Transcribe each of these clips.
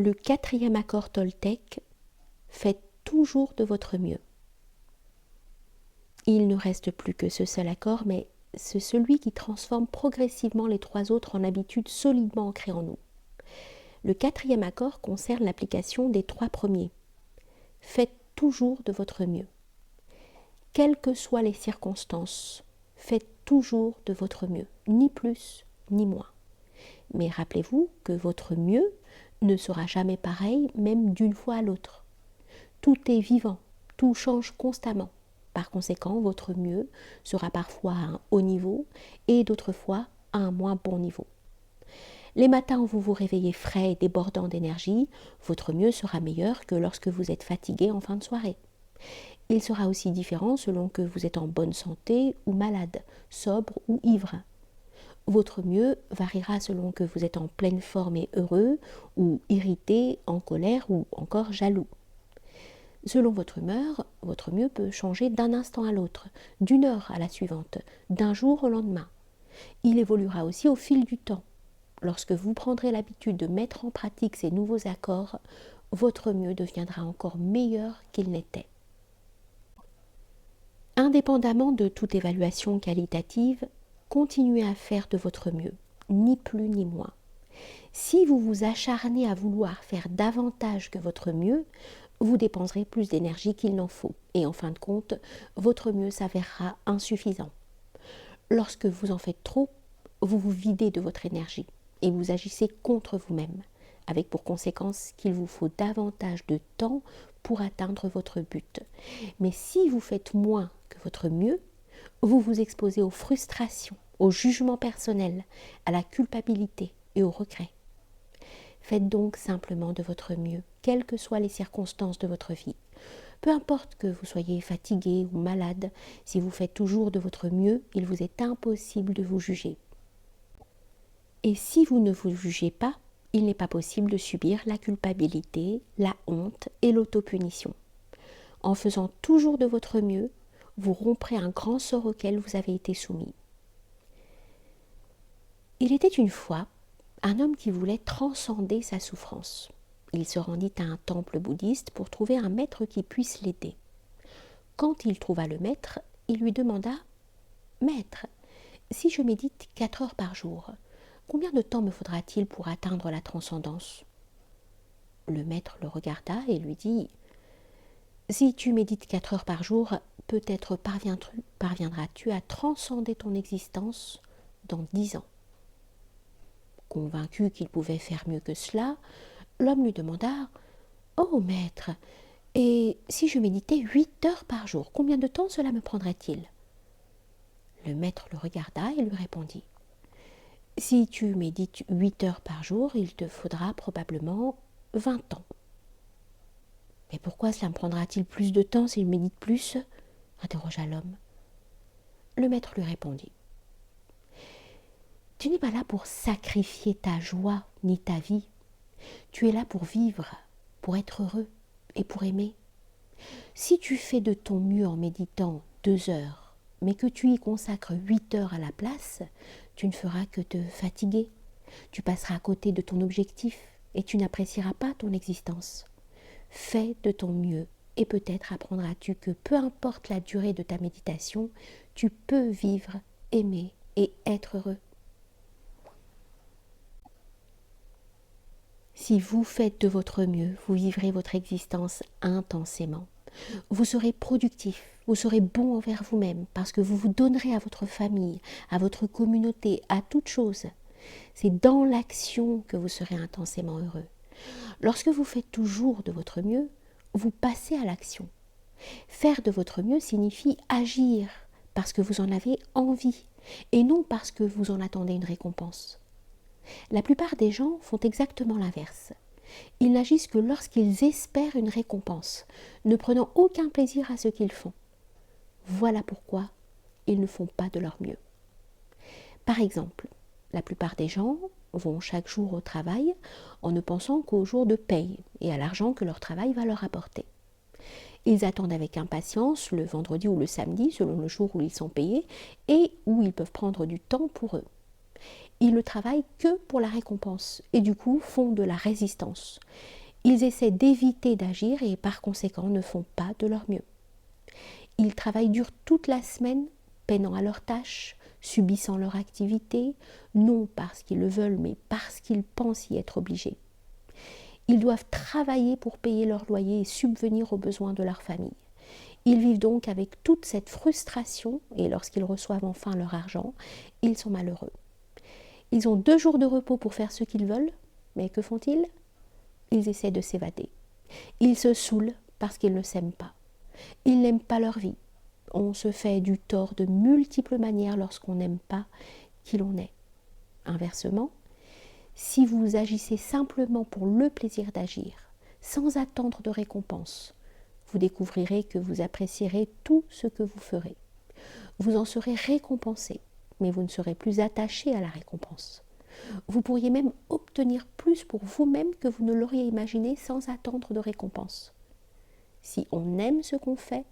Le quatrième accord Toltec, faites toujours de votre mieux. Il ne reste plus que ce seul accord, mais c'est celui qui transforme progressivement les trois autres en habitudes solidement ancrées en nous. Le quatrième accord concerne l'application des trois premiers. Faites toujours de votre mieux. Quelles que soient les circonstances, faites toujours de votre mieux, ni plus ni moins. Mais rappelez-vous que votre mieux ne sera jamais pareil, même d'une fois à l'autre. Tout est vivant, tout change constamment. Par conséquent, votre mieux sera parfois à un haut niveau et d'autres fois à un moins bon niveau. Les matins où vous vous réveillez frais et débordant d'énergie, votre mieux sera meilleur que lorsque vous êtes fatigué en fin de soirée. Il sera aussi différent selon que vous êtes en bonne santé ou malade, sobre ou ivre. Votre mieux variera selon que vous êtes en pleine forme et heureux, ou irrité, en colère ou encore jaloux. Selon votre humeur, votre mieux peut changer d'un instant à l'autre, d'une heure à la suivante, d'un jour au lendemain. Il évoluera aussi au fil du temps. Lorsque vous prendrez l'habitude de mettre en pratique ces nouveaux accords, votre mieux deviendra encore meilleur qu'il n'était. Indépendamment de toute évaluation qualitative, continuez à faire de votre mieux, ni plus ni moins. Si vous vous acharnez à vouloir faire davantage que votre mieux, vous dépenserez plus d'énergie qu'il n'en faut, et en fin de compte, votre mieux s'avérera insuffisant. Lorsque vous en faites trop, vous vous videz de votre énergie, et vous agissez contre vous-même, avec pour conséquence qu'il vous faut davantage de temps pour atteindre votre but. Mais si vous faites moins que votre mieux, vous vous exposez aux frustrations, au jugement personnel, à la culpabilité et au regret. Faites donc simplement de votre mieux, quelles que soient les circonstances de votre vie. Peu importe que vous soyez fatigué ou malade, si vous faites toujours de votre mieux, il vous est impossible de vous juger. Et si vous ne vous jugez pas, il n'est pas possible de subir la culpabilité, la honte et l'autopunition. En faisant toujours de votre mieux, vous romprez un grand sort auquel vous avez été soumis. Il était une fois un homme qui voulait transcender sa souffrance. Il se rendit à un temple bouddhiste pour trouver un maître qui puisse l'aider. Quand il trouva le maître, il lui demanda « Maître, si je médite 4 heures par jour, combien de temps me faudra-t-il pour atteindre la transcendance ?» Le maître le regarda et lui dit « Si tu médites 4 heures par jour, peut-être parviendras-tu à transcender ton existence dans 10 ans. » Convaincu qu'il pouvait faire mieux que cela, l'homme lui demanda « Oh maître, et si je méditais 8 heures par jour, combien de temps cela me prendrait-il » Le maître le regarda et lui répondit « Si tu médites 8 heures par jour, il te faudra probablement 20 ans. » « Mais pourquoi cela me prendra-t-il plus de temps s'il médite plus ?» interrogea l'homme. Le maître lui répondit « Tu n'es pas là pour sacrifier ta joie ni ta vie. Tu es là pour vivre, pour être heureux et pour aimer. Si tu fais de ton mieux en méditant 2 heures, mais que tu y consacres 8 heures à la place, tu ne feras que te fatiguer. Tu passeras à côté de ton objectif et tu n'apprécieras pas ton existence. Fais de ton mieux et peut-être apprendras-tu que peu importe la durée de ta méditation, tu peux vivre, aimer et être heureux. Si vous faites de votre mieux, vous vivrez votre existence intensément. Vous serez productif, vous serez bon envers vous-même parce que vous vous donnerez à votre famille, à votre communauté, à toute chose. C'est dans l'action que vous serez intensément heureux. Lorsque vous faites toujours de votre mieux, vous passez à l'action. Faire de votre mieux signifie agir parce que vous en avez envie et non parce que vous en attendez une récompense. La plupart des gens font exactement l'inverse. Ils n'agissent que lorsqu'ils espèrent une récompense, ne prenant aucun plaisir à ce qu'ils font. Voilà pourquoi ils ne font pas de leur mieux. Par exemple, la plupart des gens vont chaque jour au travail en ne pensant qu'au jour de paye et à l'argent que leur travail va leur apporter. Ils attendent avec impatience le vendredi ou le samedi selon le jour où ils sont payés et où ils peuvent prendre du temps pour eux. Ils ne travaillent que pour la récompense et du coup font de la résistance. Ils essaient d'éviter d'agir et par conséquent ne font pas de leur mieux. Ils travaillent dur toute la semaine, peinant à leurs tâches, subissant leur activité, non parce qu'ils le veulent mais parce qu'ils pensent y être obligés. Ils doivent travailler pour payer leur loyer et subvenir aux besoins de leur famille. Ils vivent donc avec toute cette frustration et lorsqu'ils reçoivent enfin leur argent, ils sont malheureux. Ils ont 2 jours de repos pour faire ce qu'ils veulent, mais que font-ils? Ils essaient de s'évader. Ils se saoulent parce qu'ils ne s'aiment pas. Ils n'aiment pas leur vie. On se fait du tort de multiples manières lorsqu'on n'aime pas qui l'on est. Inversement, si vous agissez simplement pour le plaisir d'agir, sans attendre de récompense, vous découvrirez que vous apprécierez tout ce que vous ferez. Vous en serez récompensé, mais vous ne serez plus attaché à la récompense. Vous pourriez même obtenir plus pour vous-même que vous ne l'auriez imaginé sans attendre de récompense. Si on aime ce qu'on fait,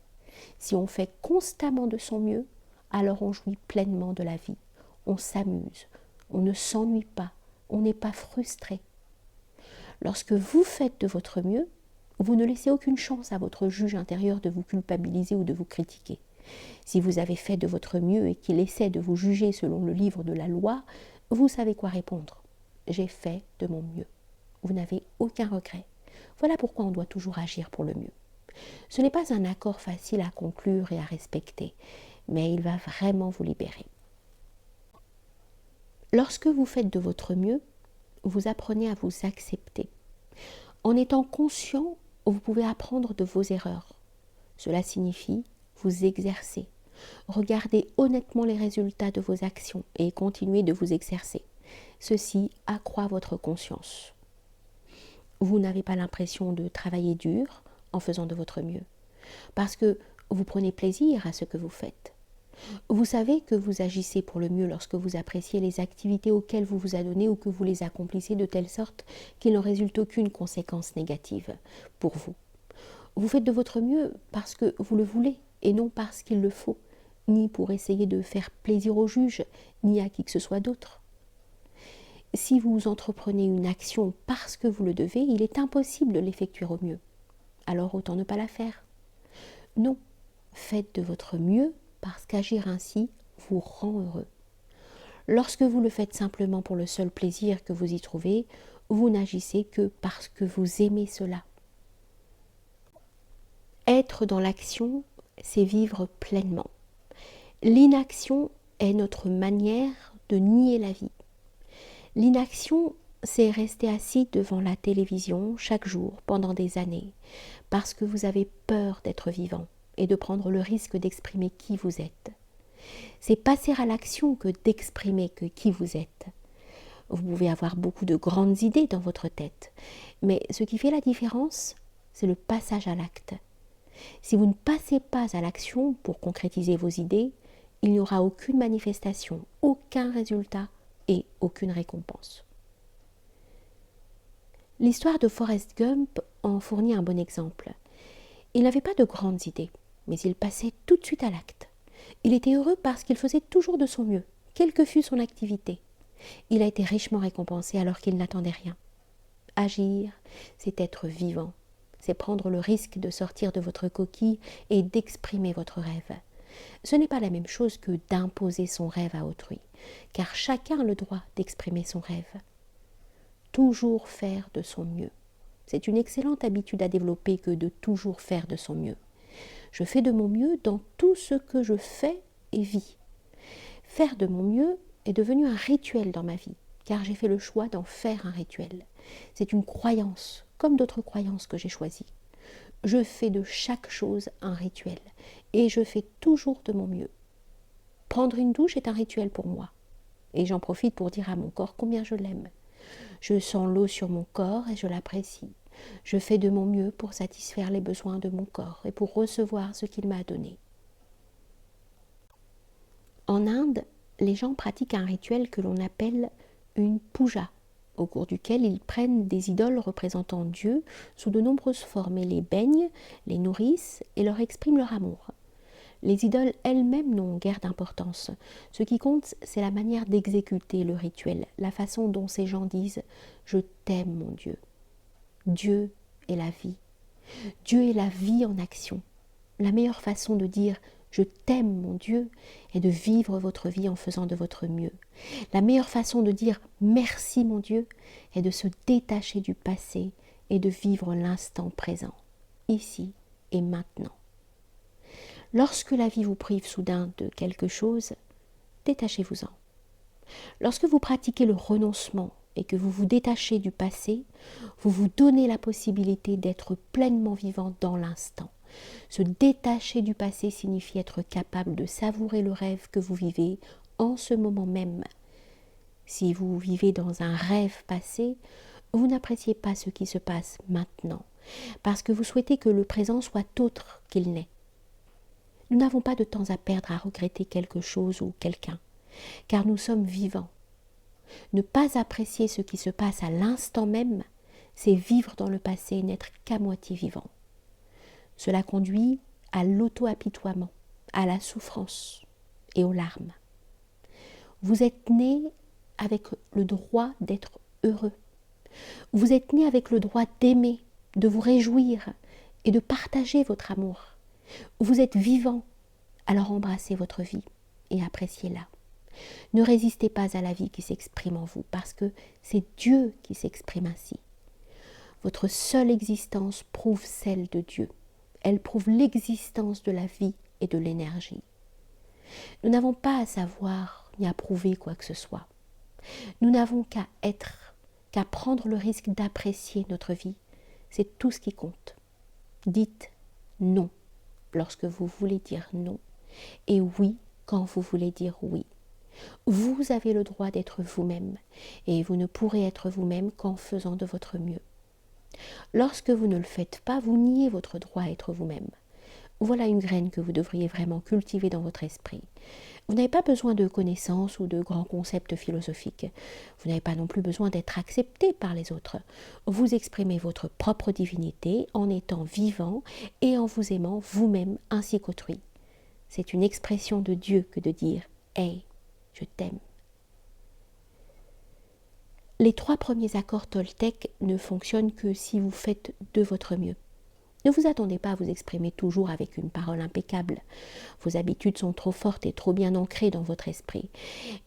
si on fait constamment de son mieux, alors on jouit pleinement de la vie. On s'amuse, on ne s'ennuie pas, on n'est pas frustré. Lorsque vous faites de votre mieux, vous ne laissez aucune chance à votre juge intérieur de vous culpabiliser ou de vous critiquer. Si vous avez fait de votre mieux et qu'il essaie de vous juger selon le livre de la loi, vous savez quoi répondre. J'ai fait de mon mieux. Vous n'avez aucun regret. Voilà pourquoi on doit toujours agir pour le mieux. Ce n'est pas un accord facile à conclure et à respecter, mais il va vraiment vous libérer. Lorsque vous faites de votre mieux, vous apprenez à vous accepter. En étant conscient, vous pouvez apprendre de vos erreurs. Cela signifie vous exercer. Regardez honnêtement les résultats de vos actions et continuez de vous exercer. Ceci accroît votre conscience. Vous n'avez pas l'impression de travailler dur en faisant de votre mieux, parce que vous prenez plaisir à ce que vous faites. Vous savez que vous agissez pour le mieux lorsque vous appréciez les activités auxquelles vous vous adonnez ou que vous les accomplissez de telle sorte qu'il n'en résulte aucune conséquence négative pour vous. Vous faites de votre mieux parce que vous le voulez et non parce qu'il le faut, ni pour essayer de faire plaisir au juge, ni à qui que ce soit d'autre. Si vous entreprenez une action parce que vous le devez, il est impossible de l'effectuer au mieux. Alors autant ne pas la faire. Non, faites de votre mieux parce qu'agir ainsi vous rend heureux. Lorsque vous le faites simplement pour le seul plaisir que vous y trouvez, vous n'agissez que parce que vous aimez cela. Être dans l'action, c'est vivre pleinement. L'inaction est notre manière de nier la vie. L'inaction, c'est rester assis devant la télévision chaque jour pendant des années, parce que vous avez peur d'être vivant et de prendre le risque d'exprimer qui vous êtes. C'est passer à l'action que d'exprimer qui vous êtes. Vous pouvez avoir beaucoup de grandes idées dans votre tête, mais ce qui fait la différence, c'est le passage à l'acte. Si vous ne passez pas à l'action pour concrétiser vos idées, il n'y aura aucune manifestation, aucun résultat et aucune récompense. L'histoire de Forrest Gump en fournit un bon exemple. Il n'avait pas de grandes idées, mais il passait tout de suite à l'acte. Il était heureux parce qu'il faisait toujours de son mieux, quelle que fût son activité. Il a été richement récompensé alors qu'il n'attendait rien. Agir, c'est être vivant. C'est prendre le risque de sortir de votre coquille et d'exprimer votre rêve. Ce n'est pas la même chose que d'imposer son rêve à autrui, car chacun a le droit d'exprimer son rêve. Toujours faire de son mieux. C'est une excellente habitude à développer que de toujours faire de son mieux. Je fais de mon mieux dans tout ce que je fais et vis. Faire de mon mieux est devenu un rituel dans ma vie, car j'ai fait le choix d'en faire un rituel. C'est une croyance, comme d'autres croyances que j'ai choisies. Je fais de chaque chose un rituel, et je fais toujours de mon mieux. Prendre une douche est un rituel pour moi, et j'en profite pour dire à mon corps combien je l'aime. Je sens l'eau sur mon corps et je l'apprécie. Je fais de mon mieux pour satisfaire les besoins de mon corps et pour recevoir ce qu'il m'a donné. En Inde, les gens pratiquent un rituel que l'on appelle une puja, au cours duquel ils prennent des idoles représentant Dieu sous de nombreuses formes et les baignent, les nourrissent et leur expriment leur amour. Les idoles elles-mêmes n'ont guère d'importance. Ce qui compte, c'est la manière d'exécuter le rituel, la façon dont ces gens disent « Je t'aime, mon Dieu ». Dieu est la vie. Dieu est la vie en action. La meilleure façon de dire « Je t'aime, mon Dieu » est de vivre votre vie en faisant de votre mieux. La meilleure façon de dire « Merci, mon Dieu » est de se détacher du passé et de vivre l'instant présent, ici et maintenant. Lorsque la vie vous prive soudain de quelque chose, détachez-vous-en. Lorsque vous pratiquez le renoncement et que vous vous détachez du passé, vous vous donnez la possibilité d'être pleinement vivant dans l'instant. Se détacher du passé signifie être capable de savourer le rêve que vous vivez en ce moment même. Si vous vivez dans un rêve passé, vous n'appréciez pas ce qui se passe maintenant, parce que vous souhaitez que le présent soit autre qu'il n'est. Nous n'avons pas de temps à perdre à regretter quelque chose ou quelqu'un, car nous sommes vivants. Ne pas apprécier ce qui se passe à l'instant même, c'est vivre dans le passé et n'être qu'à moitié vivant. Cela conduit à l'auto-apitoiement, à la souffrance et aux larmes. Vous êtes né avec le droit d'être heureux. Vous êtes né avec le droit d'aimer, de vous réjouir et de partager votre amour. Vous êtes vivant, alors embrassez votre vie et appréciez-la. Ne résistez pas à la vie qui s'exprime en vous, parce que c'est Dieu qui s'exprime ainsi. Votre seule existence prouve celle de Dieu. Elle prouve l'existence de la vie et de l'énergie. Nous n'avons pas à savoir ni à prouver quoi que ce soit. Nous n'avons qu'à être, qu'à prendre le risque d'apprécier notre vie. C'est tout ce qui compte. Dites non lorsque vous voulez dire non, et oui quand vous voulez dire oui. Vous avez le droit d'être vous-même, et vous ne pourrez être vous-même qu'en faisant de votre mieux. Lorsque vous ne le faites pas, vous niez votre droit à être vous-même. Voilà une graine que vous devriez vraiment cultiver dans votre esprit. Vous n'avez pas besoin de connaissances ou de grands concepts philosophiques. Vous n'avez pas non plus besoin d'être accepté par les autres. Vous exprimez votre propre divinité en étant vivant et en vous aimant vous-même ainsi qu'autrui. C'est une expression de Dieu que de dire « Hey, je t'aime ». Les 3 premiers accords toltèques ne fonctionnent que si vous faites de votre mieux. Ne vous attendez pas à vous exprimer toujours avec une parole impeccable. Vos habitudes sont trop fortes et trop bien ancrées dans votre esprit.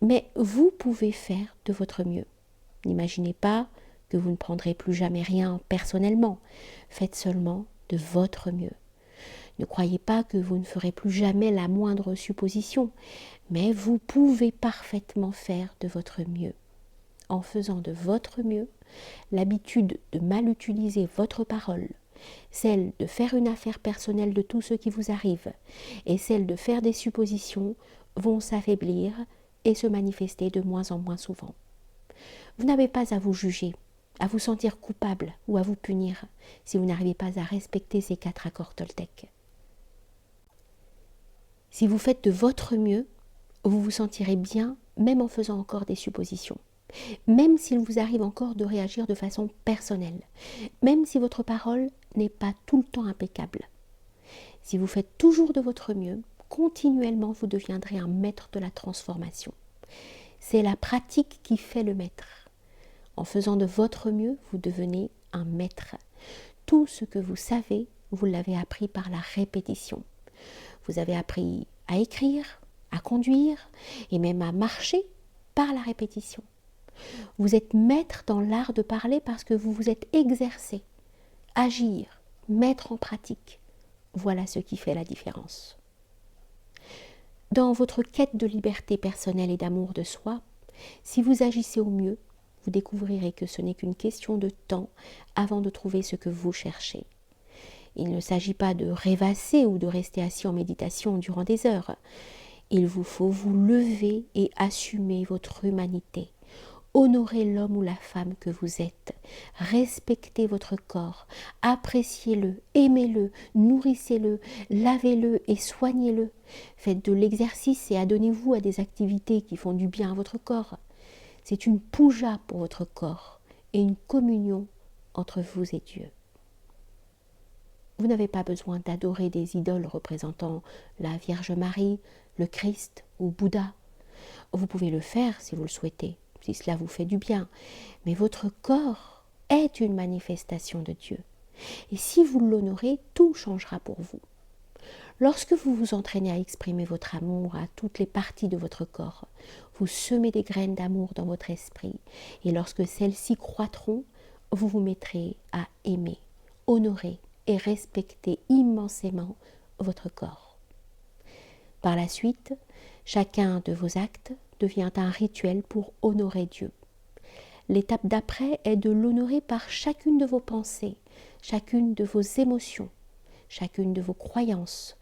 Mais vous pouvez faire de votre mieux. N'imaginez pas que vous ne prendrez plus jamais rien personnellement. Faites seulement de votre mieux. Ne croyez pas que vous ne ferez plus jamais la moindre supposition, mais vous pouvez parfaitement faire de votre mieux. En faisant de votre mieux, l'habitude de mal utiliser votre parole, celle de faire une affaire personnelle de tout ce qui vous arrive et celle de faire des suppositions vont s'affaiblir et se manifester de moins en moins souvent. Vous n'avez pas à vous juger, à vous sentir coupable ou à vous punir si vous n'arrivez pas à respecter ces 4 accords toltèques. Si vous faites de votre mieux, vous vous sentirez bien même en faisant encore des suppositions. Même s'il vous arrive encore de réagir de façon personnelle, même si votre parole n'est pas tout le temps impeccable. Si vous faites toujours de votre mieux, continuellement vous deviendrez un maître de la transformation. C'est la pratique qui fait le maître. En faisant de votre mieux, vous devenez un maître. Tout ce que vous savez, vous l'avez appris par la répétition. Vous avez appris à écrire, à conduire et même à marcher par la répétition. Vous êtes maître dans l'art de parler parce que vous vous êtes exercé. Agir, mettre en pratique, voilà ce qui fait la différence. Dans votre quête de liberté personnelle et d'amour de soi, si vous agissez au mieux, vous découvrirez que ce n'est qu'une question de temps avant de trouver ce que vous cherchez. Il ne s'agit pas de rêvasser ou de rester assis en méditation durant des heures. Il vous faut vous lever et assumer votre humanité. Honorez l'homme ou la femme que vous êtes. Respectez votre corps. Appréciez-le, aimez-le, nourrissez-le, lavez-le et soignez-le. Faites de l'exercice et adonnez-vous à des activités qui font du bien à votre corps. C'est une puja pour votre corps et une communion entre vous et Dieu. Vous n'avez pas besoin d'adorer des idoles représentant la Vierge Marie, le Christ ou Bouddha. Vous pouvez le faire si vous le souhaitez, si cela vous fait du bien. Mais votre corps est une manifestation de Dieu. Et si vous l'honorez, tout changera pour vous. Lorsque vous vous entraînez à exprimer votre amour à toutes les parties de votre corps, vous semez des graines d'amour dans votre esprit. Et lorsque celles-ci croîtront, vous vous mettrez à aimer, honorer et respecter immensément votre corps. Par la suite, chacun de vos actes devient un rituel pour honorer Dieu. L'étape d'après est de l'honorer par chacune de vos pensées, chacune de vos émotions, chacune de vos croyances,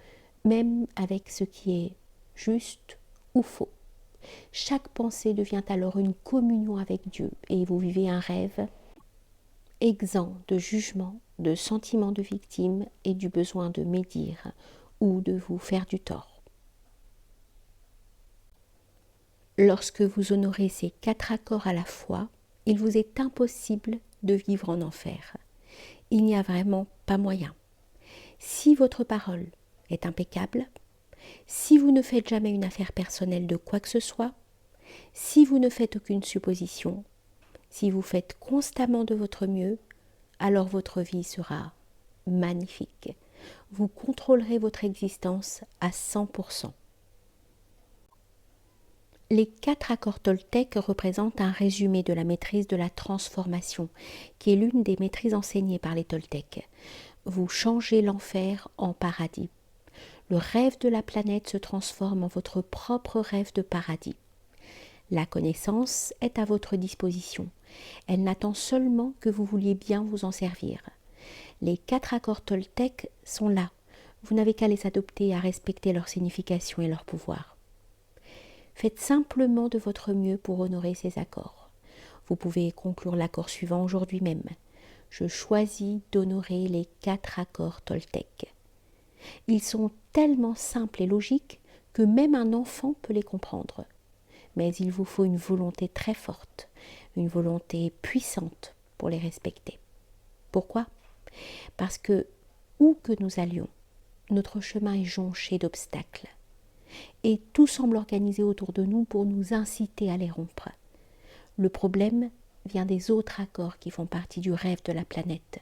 même avec ce qui est juste ou faux. Chaque pensée devient alors une communion avec Dieu et vous vivez un rêve exempt de jugement, de sentiment de victime et du besoin de médire ou de vous faire du tort. Lorsque vous honorez ces 4 accords à la fois, il vous est impossible de vivre en enfer. Il n'y a vraiment pas moyen. Si votre parole est impeccable, si vous ne faites jamais une affaire personnelle de quoi que ce soit, si vous ne faites aucune supposition, si vous faites constamment de votre mieux, alors votre vie sera magnifique. Vous contrôlerez votre existence à 100%. Les 4 accords Toltec représentent un résumé de la maîtrise de la transformation, qui est l'une des maîtrises enseignées par les Toltecs. Vous changez l'enfer en paradis. Le rêve de la planète se transforme en votre propre rêve de paradis. La connaissance est à votre disposition. Elle n'attend seulement que vous vouliez bien vous en servir. Les 4 accords Toltec sont là. Vous n'avez qu'à les adopter et à respecter leur signification et leur pouvoir. Faites simplement de votre mieux pour honorer ces accords. Vous pouvez conclure l'accord suivant aujourd'hui même. Je choisis d'honorer les 4 accords Toltec. Ils sont tellement simples et logiques que même un enfant peut les comprendre. Mais il vous faut une volonté très forte, une volonté puissante pour les respecter. Pourquoi ? Parce que, où que nous allions, notre chemin est jonché d'obstacles. Et tout semble organisé autour de nous pour nous inciter à les rompre. Le problème vient des autres accords qui font partie du rêve de la planète.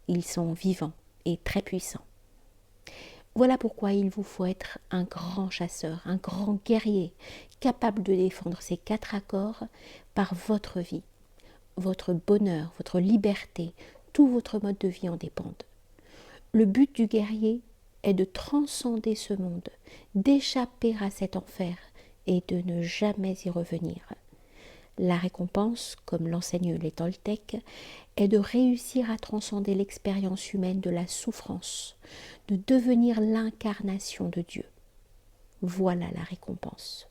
Ils sont vivants et très puissants. Voilà pourquoi il vous faut être un grand chasseur, un grand guerrier, capable de défendre ces 4 accords par votre vie. Votre bonheur, votre liberté, tout votre mode de vie en dépendent. Le but du guerrier est de transcender ce monde, d'échapper à cet enfer et de ne jamais y revenir. La récompense, comme l'enseignent les Toltecs, est de réussir à transcender l'expérience humaine de la souffrance, de devenir l'incarnation de Dieu. Voilà la récompense.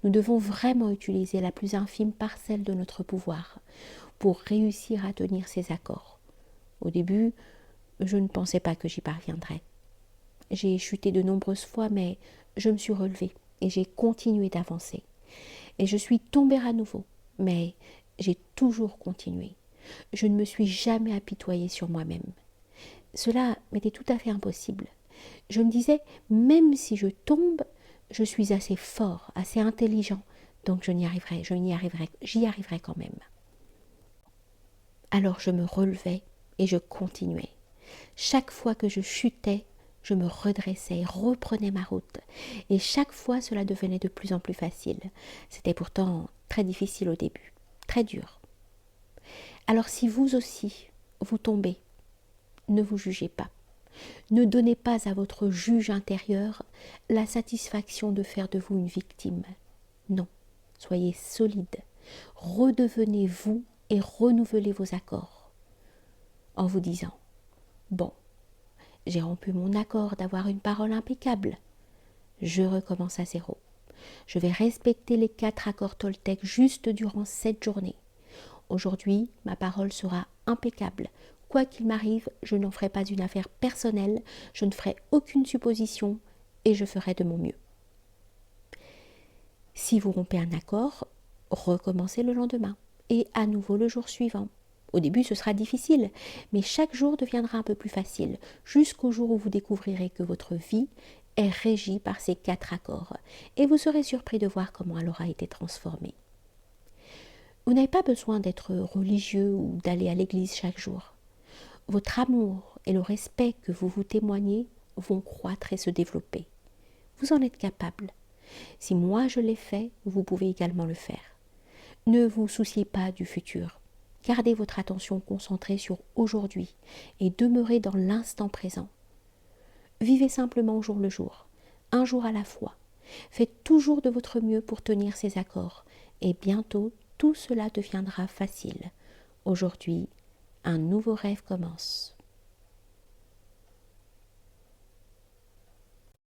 Nous devons vraiment utiliser la plus infime parcelle de notre pouvoir pour réussir à tenir ces accords. Au début, je ne pensais pas que j'y parviendrais. J'ai chuté de nombreuses fois, mais je me suis relevée et j'ai continué d'avancer. Et je suis tombée à nouveau, mais j'ai toujours continué. Je ne me suis jamais apitoyée sur moi-même. Cela m'était tout à fait impossible. Je me disais, même si je tombe, je suis assez fort, assez intelligent, donc j'y arriverai quand même. Alors je me relevais et je continuais. Chaque fois que je chutais, je me redressais et reprenais ma route. Et chaque fois, cela devenait de plus en plus facile. C'était pourtant très difficile au début, très dur. Alors si vous aussi, vous tombez, ne vous jugez pas. Ne donnez pas à votre juge intérieur la satisfaction de faire de vous une victime. Non, soyez solide. Redevenez vous et renouvelez vos accords. En vous disant, bon, j'ai rompu mon accord d'avoir une parole impeccable. Je recommence à 0. Je vais respecter les 4 accords Toltec juste durant cette journée. Aujourd'hui, ma parole sera impeccable. Quoi qu'il m'arrive, je n'en ferai pas une affaire personnelle, je ne ferai aucune supposition et je ferai de mon mieux. Si vous rompez un accord, recommencez le lendemain et à nouveau le jour suivant. Au début, ce sera difficile, mais chaque jour deviendra un peu plus facile, jusqu'au jour où vous découvrirez que votre vie est régie par ces 4 accords, et vous serez surpris de voir comment elle aura été transformée. Vous n'avez pas besoin d'être religieux ou d'aller à l'église chaque jour. Votre amour et le respect que vous vous témoignez vont croître et se développer. Vous en êtes capable. Si moi je l'ai fait, vous pouvez également le faire. Ne vous souciez pas du futur. Gardez votre attention concentrée sur aujourd'hui et demeurez dans l'instant présent. Vivez simplement au jour le jour, un jour à la fois. Faites toujours de votre mieux pour tenir ces accords et bientôt tout cela deviendra facile. Aujourd'hui, un nouveau rêve commence.